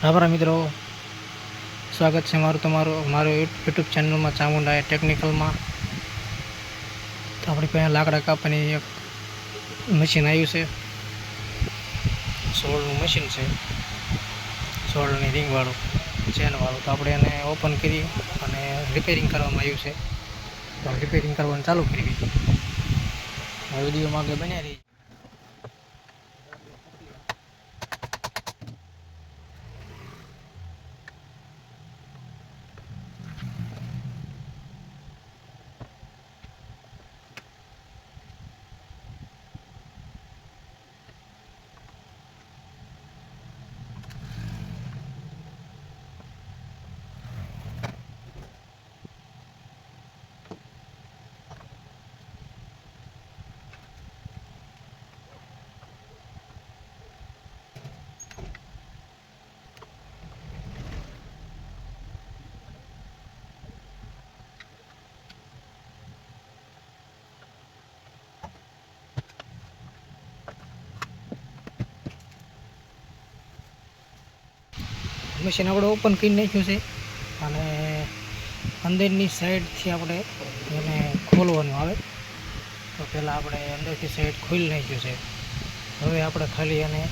રામ મિત્રો, સ્વાગત છે મારો યુટ્યુબ ચેનલમાં ચામુંડા ટેકનિકલમાં. તો આપણી પાસે લાકડા કાપવાની એક મશીન આવ્યું છે. સોળનું મશીન છે, સોળની રિંગવાળું ચેનવાળું. તો આપણે એને ઓપન કરી અને રિપેરિંગ કરવામાં આવ્યું છે. તો રિપેરિંગ કરવાનું ચાલુ કરી. વિડીયોમાં આગળ બન્યા રહી. મશીન આપણે ઓપન કરી નાખ્યું છે અને અંદરની સાઈડથી આપણે એને ખોલવાનું આવે. તો પહેલાં આપણે અંદરથી સાઈડ ખોલી નાખ્યું છે. હવે આપણે ખાલી એને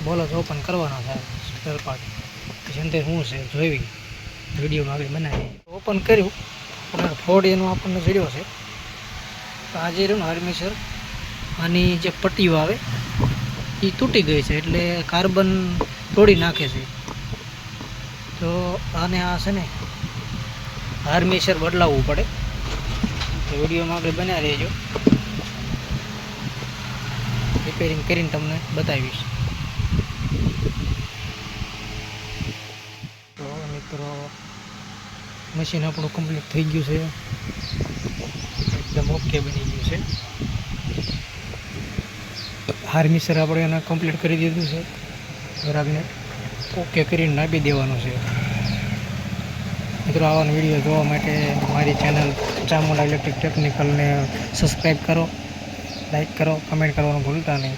બોલ જ ઓપન કરવાનો છે સ્પેર પાર્ટ. પછી અંદર શું છે જોઈ વિડીયોમાં આગળ બનાવી ઓપન કર્યું. આપણે ફોડ એનો આપણને જડ્યો છે. તો આજે રહ્યું ને આર્મેચર આની જે પટ્ટીઓ આવે એ તૂટી ગઈ છે, એટલે કાર્બન તોડી નાખે છે. તો આને આ છે ને આર્મેચર બદલાવવું પડે. તો વિડીયોમાં આપણે બન્યા રહેજો, રિપેરિંગ કરીને તમને બતાવીશ. તો મિત્રો, મશીન આપણું કમ્પ્લીટ થઈ ગયું છે, એકદમ ઓકે બની ગયું છે. આર્મેચર આપણે એને કમ્પ્લીટ કરી દીધું છે. ગ્રાહકને ઓકે કરીને નાખી દેવાનું છે. મિત્રો, આવા વિડીયો જોવા માટે મારી ચેનલ ચામુંડા ઇલેક્ટ્રિક ટેકનિકલને સબસ્ક્રાઈબ કરો, લાઈક કરો, કમેન્ટ કરવાનું ભૂલતા નહીં.